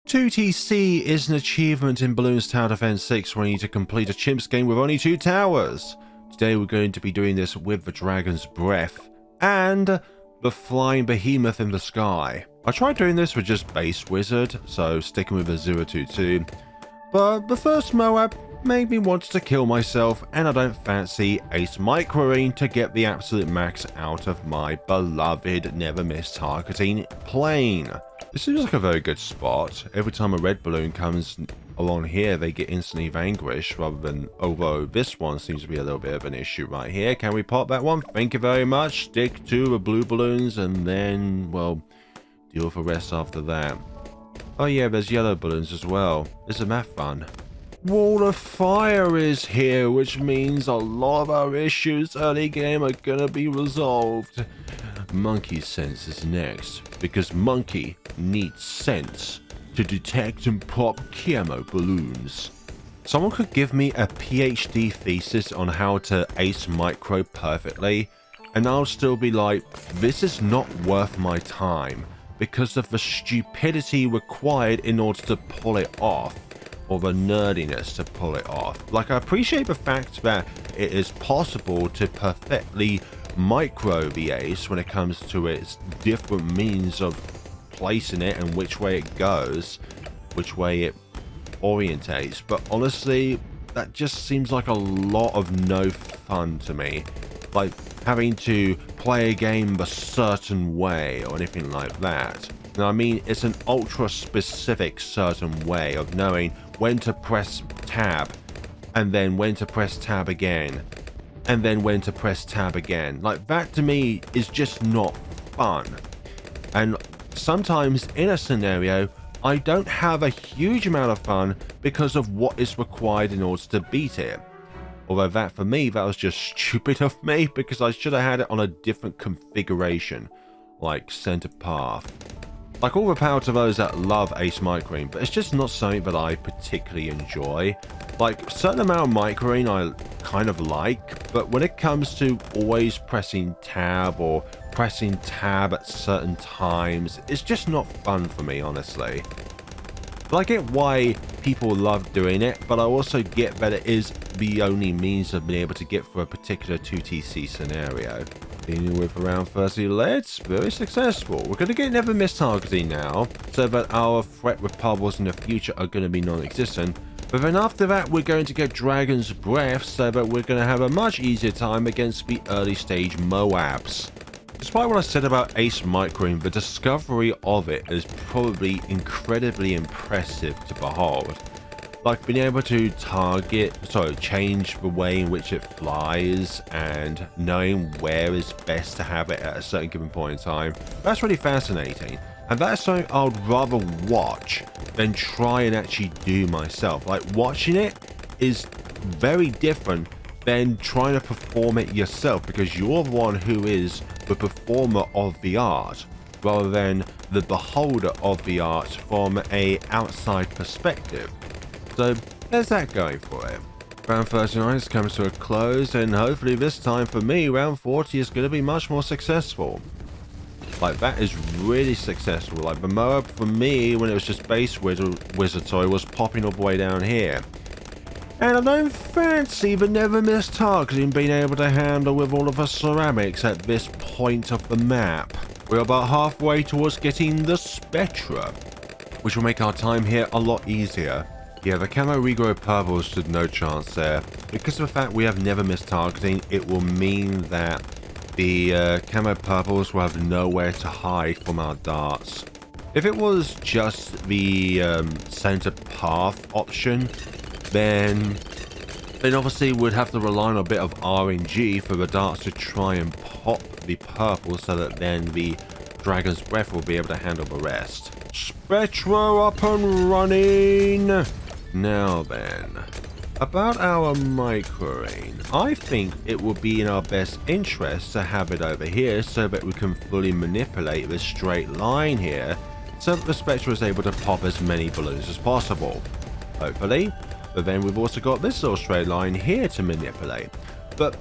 2TC is an achievement in Bloons Tower Defense 6 where you need to complete a chimps game with only 2 towers. Today we're going to be doing this with the Dragon's Breath and the Flying Behemoth in the Sky. I tried doing this with just base Wizard, so sticking with a 022, but the first Moab made me want to kill myself and I don't fancy Ace Microing to get the absolute max out of my beloved never miss targeting plane. This seems like a very good spot. Every time a red balloon comes along here, they get instantly vanquished, rather than, although this one seems to be a little bit of an issue right here. Can we pop that one? Thank you very much. Stick to the blue balloons and then, well, deal with the rest after that. Oh yeah, there's yellow balloons as well. Isn't that fun? Wall of Fire is here, which means a lot of our issues early game are gonna be resolved. Monkey Sense is next, because Monkey needs sense to detect and pop camo balloons. Someone could give me a PhD thesis on how to ace micro perfectly, and I'll still be like, this is not worth my time, because of the stupidity required in order to pull it off, or the nerdiness to pull it off. Like, I appreciate the fact that it is possible to perfectly micro the ace when it comes to its different means of placing it and which way it goes, which way it orientates, but honestly that just seems like a lot of no fun to me, like having to play a game a certain way or anything like that. Now, I mean, it's an ultra specific certain way of knowing when to press tab and then when to press tab again and then when to press tab again. Like, that to me is just not fun. And sometimes in a scenario, I don't have a huge amount of fun because of what is required in order to beat it. Although that, for me, that was just stupid of me, because I should have had it on a different configuration, like center path. Like, all the power to those that love ace microing, but it's just not something that I particularly enjoy. Like, a certain amount of microing I kind of like, but when it comes to always pressing tab or pressing tab at certain times, it's just not fun for me, honestly. But I get why people love doing it, but I also get that it is the only means of being able to get for a particular 2TC scenario. Dealing with around 30 leads, very successful. We're going to get never miss targeting now, so that our threat with bubbles in the future are going to be non-existent. But then after that, we're going to get Dragon's Breath, so that we're going to have a much easier time against the early stage Moabs. Despite what I said about ace microing, the discovery of it is probably incredibly impressive to behold. Like, being able to change the way in which it flies and knowing where is best to have it at a certain given point in time, that's really fascinating. And that's something I'd rather watch than try and actually do myself. Like, watching it is very different than trying to perform it yourself, because you're the one who is the performer of the art, rather than the beholder of the art from a outside perspective. So there's that going for it. Round 39 comes to a close, and hopefully this time for me, round 40 is going to be much more successful. Like, that is really successful. Like, the Moab for me, when it was just base wizard, was popping all the way down here. And I don't fancy the never miss targeting being able to handle with all of the ceramics at this point of the map. We're about halfway towards getting the Spectra, which will make our time here a lot easier. Yeah, the camo regrow purple stood no chance there. Because of the fact we have never missed targeting, it will mean that the camo purples will have nowhere to hide from our darts. If it was just the center path option, then obviously we'd have to rely on a bit of RNG for the darts to try and pop the purple, so that then the Dragon's Breath will be able to handle the rest. Spectra up and running! Now then, about our microing, I think it would be in our best interest to have it over here so that we can fully manipulate this straight line here, so that the Spectra is able to pop as many balloons as possible. Hopefully. But then we've also got this little straight line here to manipulate. But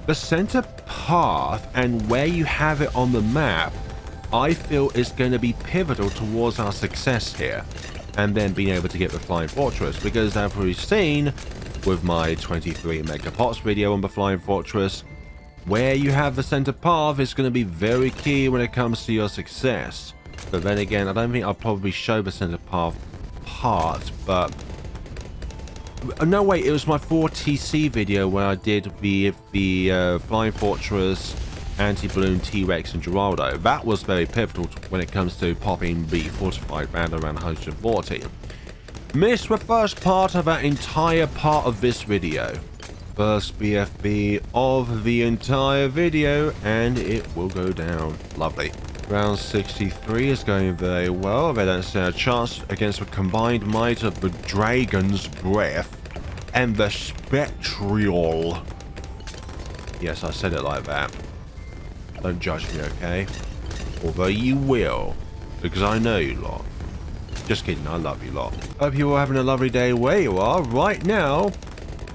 the center path and where you have it on the map, I feel is going to be pivotal towards our success here. and then being able to get the Flying Fortress, because as we've seen with my 23 megapots video on the Flying Fortress, where you have the center path is going to be very key when it comes to your success. But then again, I don't think I'll probably show the center path part, but no, wait, it was my 4TC video where I did the Flying Fortress, Anti-Balloon, T-Rex and Geraldo. That was very pivotal when it comes to popping the fortified band around 140. Missed the first part of that entire part of this video. First BFB of the entire video, and it will go down. Lovely. Round 63 is going very well. They don't stand a chance against the combined might of the Dragon's Breath and the Spectral. Yes, I said it like that. Don't judge me, okay? Although you will, because I know you lot. Just kidding, I love you lot. Hope you're all having a lovely day where you are. Right now,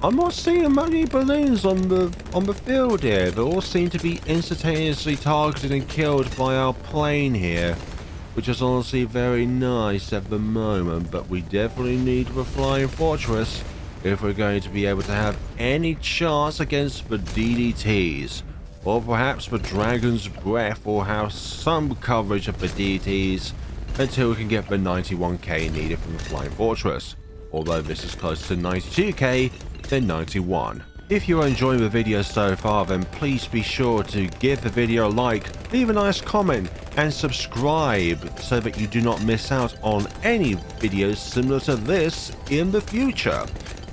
I'm not seeing many balloons on the field here. They all seem to be instantaneously targeted and killed by our plane here, which is honestly very nice at the moment. But we definitely need the Flying Fortress if we're going to be able to have any chance against the DDTs, or perhaps the Dragon's Breath will have some coverage of the DDTs until we can get the 91k needed from the Flying Fortress. Although this is close to 92k, then 91. If you're enjoying the video so far, then please be sure to give the video a like, leave a nice comment, and subscribe so that you do not miss out on any videos similar to this in the future.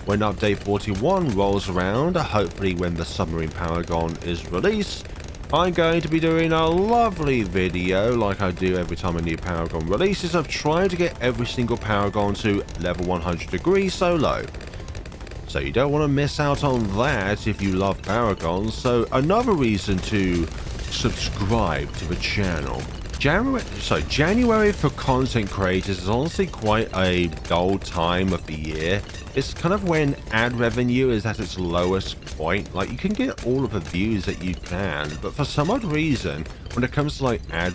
When update 41 rolls around, hopefully when the submarine Paragon is released, I'm going to be doing a lovely video, like I do every time a new Paragon releases, of trying to get every single Paragon to level 100 degrees solo. So you don't want to miss out on that if you love Paragons. So another reason to subscribe to the channel. January for content creators is honestly quite a dull time of the year. It's kind of when ad revenue is at its lowest point. Like, you can get all of the views that you can, but for some odd reason, when it comes to like ad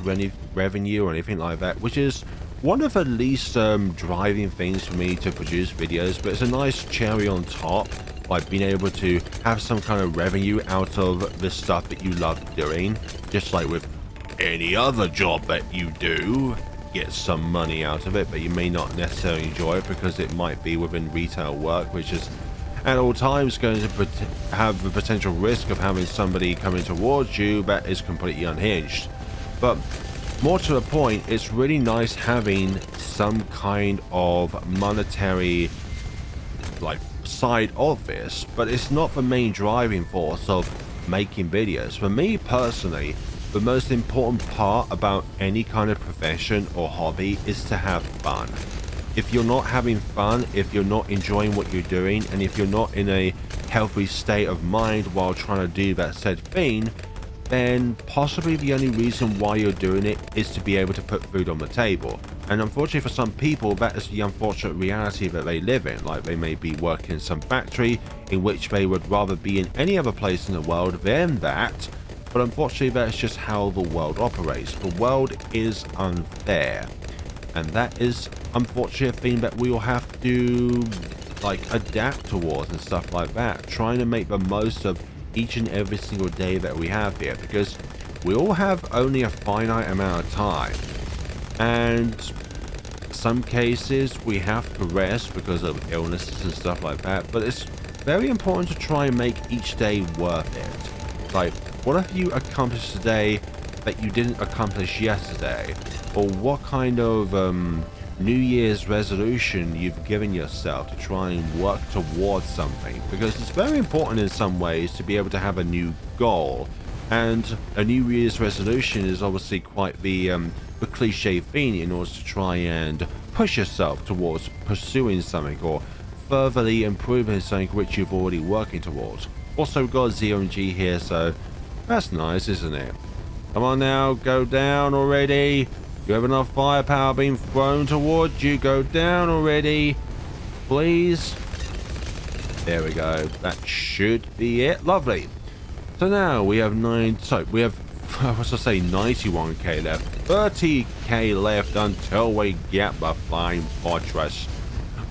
revenue or anything like that, which is one of the least driving things for me to produce videos, but it's a nice cherry on top, like being able to have some kind of revenue out of the stuff that you love doing, just like with any other job that you do. Get some money out of it, but you may not necessarily enjoy it because it might be within retail work, which is at all times going to have the potential risk of having somebody coming towards you that is completely unhinged. But more to the point, it's really nice having some kind of monetary like side of this, but it's not the main driving force of making videos. For me personally, the most important part about any kind of profession or hobby is to have fun. If you're not having fun, if you're not enjoying what you're doing, and if you're not in a healthy state of mind while trying to do that said thing, then possibly the only reason why you're doing it is to be able to put food on the table. And unfortunately for some people, that is the unfortunate reality that they live in. Like, they may be working in some factory in which they would rather be in any other place in the world than that. But unfortunately, that's just how the world operates. The world is unfair. And that is unfortunately a thing that we will have to like adapt towards and stuff like that. Trying to make the most of each and every single day that we have here, because we all have only a finite amount of time. And some cases we have to rest because of illnesses and stuff like that. But it's very important to try and make each day worth it. Like, what have you accomplished today that you didn't accomplish yesterday? Or what kind of New Year's resolution you've given yourself to try and work towards something? Because it's very important in some ways to be able to have a new goal. And a New Year's resolution is obviously quite the cliche thing in order to try and push yourself towards pursuing something or furtherly improving something which you've already working towards. Also, we've got ZMG here, so that's nice, isn't it? Come on now, go down already. You have enough firepower being thrown towards you. Go down already, please. There we go. That should be it. Lovely. So now we have we have I was to say 91k left, 30k left until we get the Flying Fortress.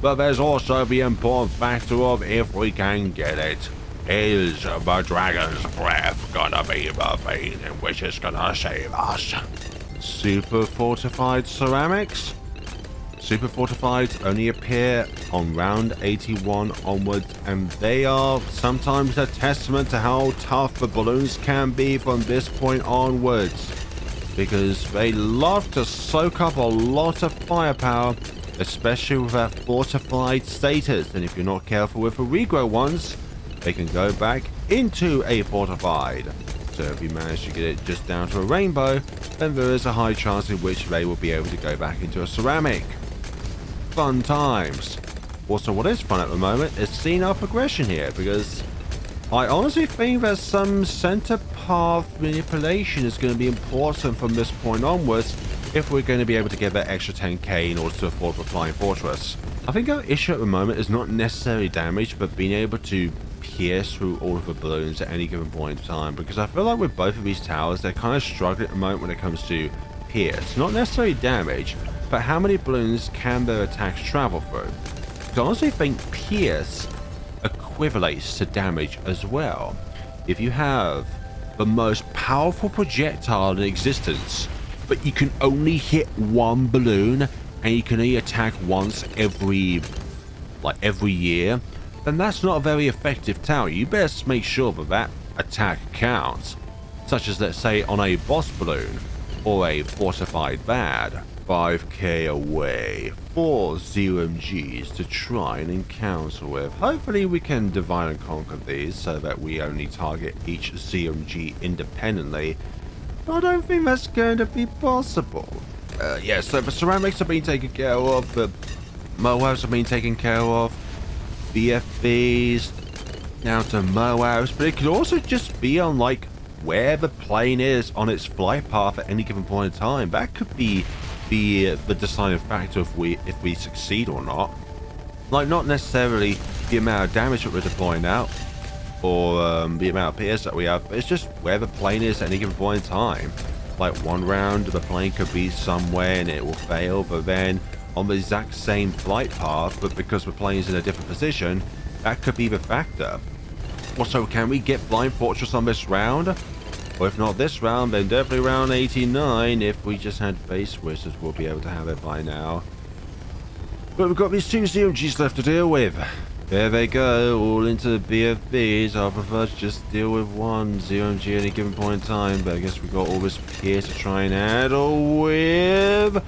But there's also the important factor of if we can get it. Is the Dragon's Breath gonna be the thing in which is gonna save us? Super fortified ceramics? Super fortifieds only appear on round 81 onwards, and they are sometimes a testament to how tough the balloons can be from this point onwards, because they love to soak up a lot of firepower, especially with their fortified status, and if you're not careful with the regrow ones, they can go back into a fortified. So if you manage to get it just down to a rainbow, then there is a high chance in which they will be able to go back into a ceramic. Fun times. Also, what is fun at the moment is seeing our progression here, because I honestly think that some center path manipulation is going to be important from this point onwards if we're going to be able to get that extra 10k in order to afford the Flying Fortress. I think our issue at the moment is not necessarily damage, but being able to pierce through all of the balloons at any given point in time, because I feel like with both of these towers, they're kind of struggling at the moment when it comes to pierce. Not necessarily damage, but how many balloons can their attacks travel through? I honestly think pierce equivalates to damage as well. If you have the most powerful projectile in existence, but you can only hit one balloon and you can only attack once every year, then that's not a very effective tower. You best make sure that that attack counts, such as, let's say, on a boss balloon or a fortified bad. 5k away, 4 ZMGs to try and encounter with. Hopefully we can divide and conquer these so that we only target each ZMG independently. But I don't think that's going to be possible. Yeah, so the ceramics have been taken care of, the Moabs have been taken care of, BFBs, down to Moabs, but it could also just be on like where the plane is on its flight path at any given point in time. That could be the deciding factor if we succeed or not. Like, not necessarily the amount of damage that we're deploying out or the amount of PS that we have, but it's just where the plane is at any given point in time. Like, one round the plane could be somewhere and it will fail, but then on the exact same flight path, but because the plane is in a different position, that could be the factor. Also, can we get Flying Fortress on this round? Or if not this round, then definitely round 89. If we just had Face Wizards, we'll be able to have it by now. But we've got these 2 ZMGs left to deal with. There they go, all into BFBs. I prefer to just deal with one ZMG at any given point in time, but I guess we've got all this here to try and handle with.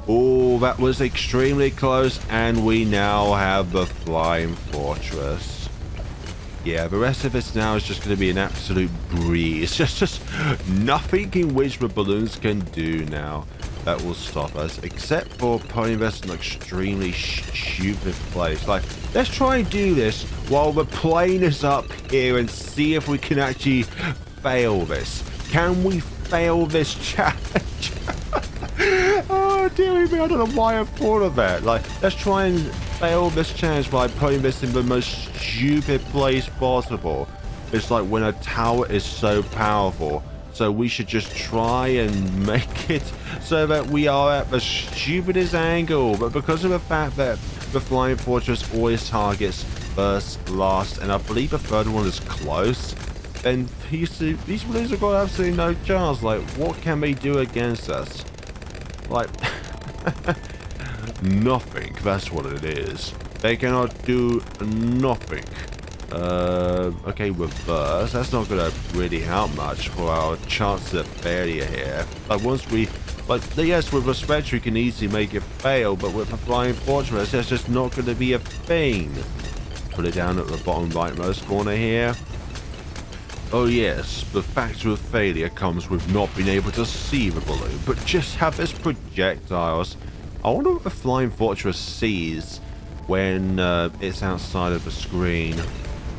Oh, that was extremely close, and we now have the Flying Fortress. Yeah, the rest of this now is just going to be an absolute breeze. Just nothing in which the balloons can do now that will stop us, except for putting this in an extremely stupid place. Like, let's try and do this while the plane is up here and see if we can actually fail this. Can we fail this challenge? Oh, dear me, I don't know why I thought of that. Like, let's try and fail this challenge by putting this in the most stupid place possible. It's like when a tower is so powerful, so we should just try and make it so that we are at the stupidest angle. But because of the fact that the Flying Fortress always targets first, last, and I believe the third one is close, then these balloons have got absolutely no chance. Like, what can they do against us? Like, nothing. That's what it is. They cannot do nothing. Okay, reverse. That's not gonna really help much for our chances of failure here. Like, once we, like, yes, with respect, we can easily make it fail, but with a Flying Fortress, that's just not gonna be a thing. Put it down at the bottom rightmost corner here. Oh yes, the factor of failure comes with not being able to see the balloon, but just have its projectiles. I wonder what the Flying Fortress sees when it's outside of the screen.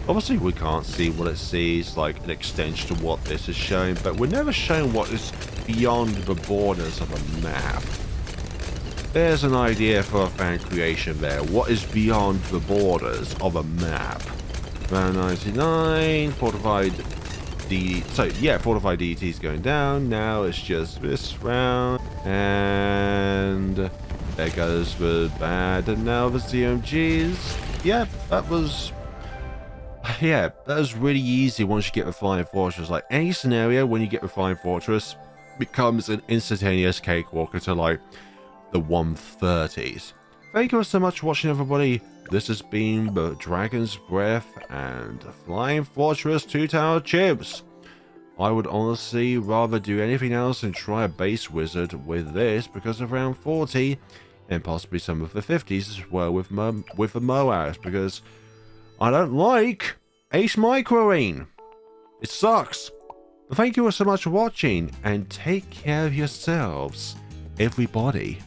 Obviously we can't see what it sees, like an extension to what this is showing, but we're never shown what is beyond the borders of a map. There's an idea for a fan creation there. What is beyond the borders of a map? Round 99, fortified So yeah, fortified DET's going down. Now it's just this round, and there goes the bad, and now the CMGs. Yeah, that was really easy once you get the Flying Fortress. Like any scenario, when you get the Flying Fortress, becomes an instantaneous cakewalk into like the 130s. Thank you so much for watching, everybody. This has been the Dragon's Breath and Flying Fortress 2-Tower Chimps. I would honestly rather do anything else and try a base wizard with this because of round 40 and possibly some of the 50s as well with the Moas, because I don't like Ace Microing. It sucks. But thank you all so much for watching, and take care of yourselves, everybody.